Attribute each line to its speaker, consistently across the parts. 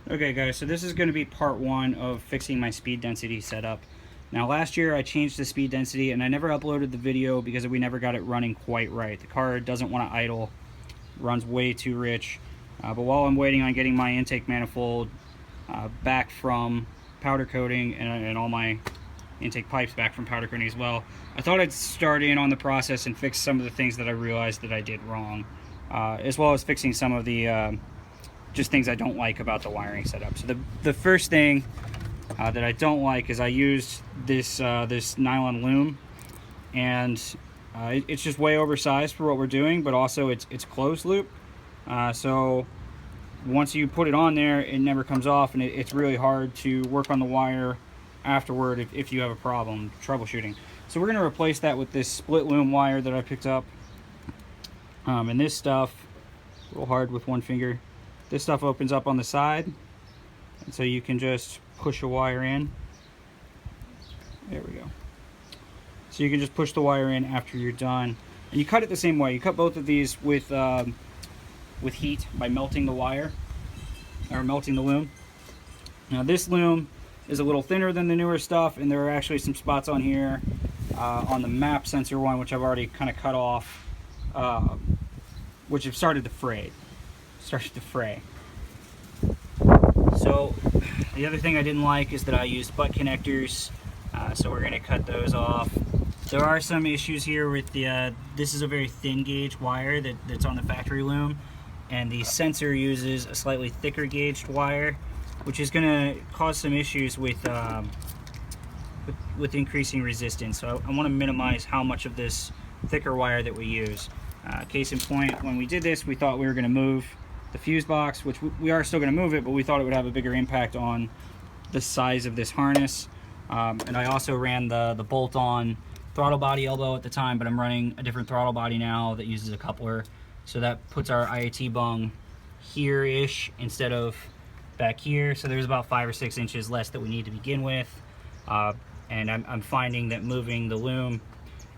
Speaker 1: Okay guys, so this is going to be part one of fixing my speed density setup. Now last year I changed the speed density and I never uploaded the video because we never got it running quite right. The car doesn't want to idle, runs way too rich. But while I'm waiting on getting my intake manifold back from powder coating and all my intake pipes back from powder coating as well, I thought I'd start in on the process and fix some of the things that I realized that I did wrong, as well as fixing some of the just things I don't like about the wiring setup. So the first thing that I don't like is I used this this nylon loom, and it's just way oversized for what we're doing, but also it's closed loop. So once you put it on there, it never comes off, and it's really hard to work on the wire afterward if you have a problem troubleshooting. So we're going to replace that with this split loom wire that I picked up. And this stuff, a little hard with one finger. This stuff opens up on the side, and so you can just push a wire in. There we go. So you can just push the wire in after you're done. And you cut it the same way. You cut both of these with heat by melting the wire, or melting the loom. Now this loom is a little thinner than the newer stuff, and there are actually some spots on here on the map sensor one, which I've already kind of cut off, which have started to fray. So the other thing I didn't like is that I used butt connectors, so we're going to cut those off. There are some issues here with the this is a very thin gauge wire that's on the factory loom, and the sensor uses a slightly thicker gauged wire, which is going to cause some issues with increasing resistance. So I want to minimize how much of this thicker wire that we use. Case in point, when we did this, we thought we were going to move the fuse box, which we are still going to move it, but we thought it would have a bigger impact on the size of this harness. And I also ran the bolt-on throttle body elbow at the time, but I'm running a different throttle body now that uses a coupler, so that puts our IAT bung here-ish instead of back here. So there's about 5 or 6 inches less that we need to begin with, and I'm finding that moving the loom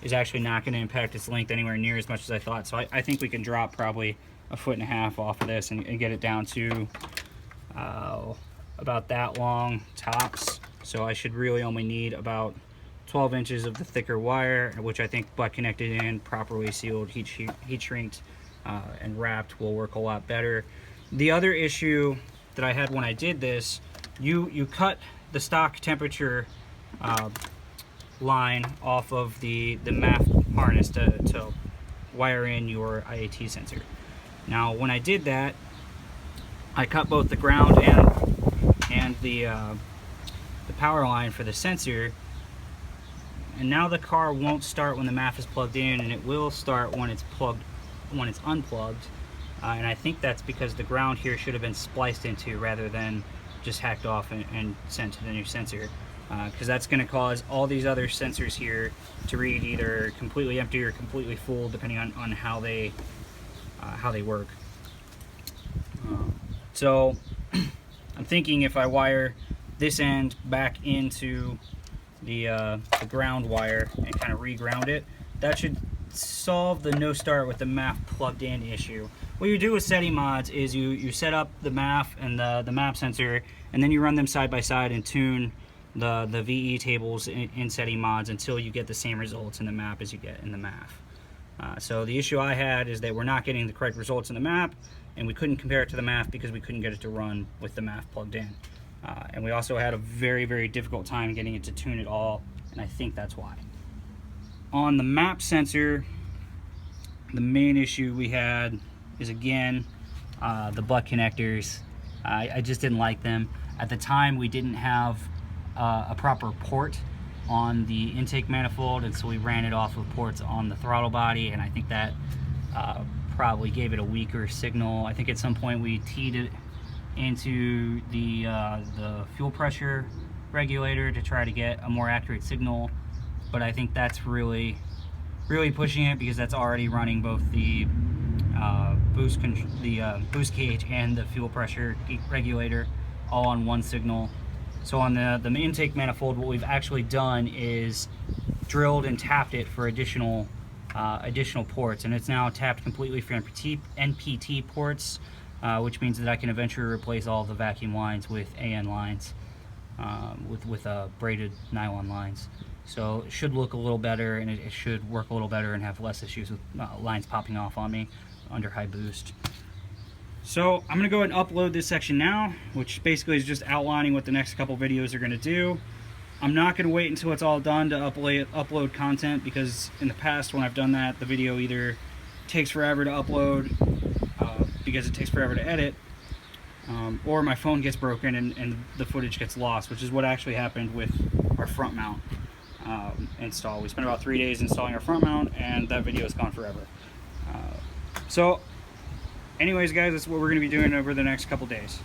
Speaker 1: is actually not going to impact its length anywhere near as much as I thought. So I think we can drop probably 1.5 feet off of this and get it down to about that long tops. So I should really only need about 12 inches of the thicker wire, which I think butt connected in, properly sealed, heat shrinked, and wrapped will work a lot better. The other issue that I had when I did this, you cut the stock temperature line off of the MAF harness to wire in your IAT sensor. Now when I did that, I cut both the ground and the power line for the sensor, and now the car won't start when the MAF is plugged in, and it will start when it's unplugged. And I think that's because the ground here should have been spliced into rather than just hacked off and sent to the new sensor, because that's going to cause all these other sensors here to read either completely empty or completely full, depending on how they work. So I'm thinking if I wire this end back into the ground wire and kind of reground it, that should solve the no start with the MAF plugged in issue. What you do with Ceddy Mods is you set up the MAF and the map sensor, and then you run them side by side and tune the VE tables in Ceddy Mods until you get the same results in the map as you get in the MAF. So the issue I had is that we're not getting the correct results in the map, and we couldn't compare it to the MAF because we couldn't get it to run with the MAF plugged in. And we also had a very, very difficult time getting it to tune it all, and I think that's why. On the map sensor, the main issue we had is, again, the butt connectors. I just didn't like them. At the time, we didn't have a proper port on the intake manifold, and so we ran it off of ports on the throttle body, and I think that probably gave it a weaker signal. I think at some point we teed it into the fuel pressure regulator to try to get a more accurate signal, but I think that's really pushing it, because that's already running both the boost cage and the fuel pressure regulator all on one signal. So on the intake manifold, what we've actually done is drilled and tapped it for additional ports, and it's now tapped completely for NPT ports, which means that I can eventually replace all the vacuum lines with AN lines, with braided nylon lines. So it should look a little better, and it should work a little better and have less issues with lines popping off on me under high boost. So I'm gonna go ahead and upload this section now, which basically is just outlining what the next couple videos are gonna do. I'm not gonna wait until it's all done to upload content, because in the past when I've done that, the video either takes forever to upload because it takes forever to edit, or my phone gets broken and the footage gets lost, which is what actually happened with our front mount install. We spent about 3 days installing our front mount, and that video is gone forever. So anyways, guys, that's what we're going to be doing over the next couple days.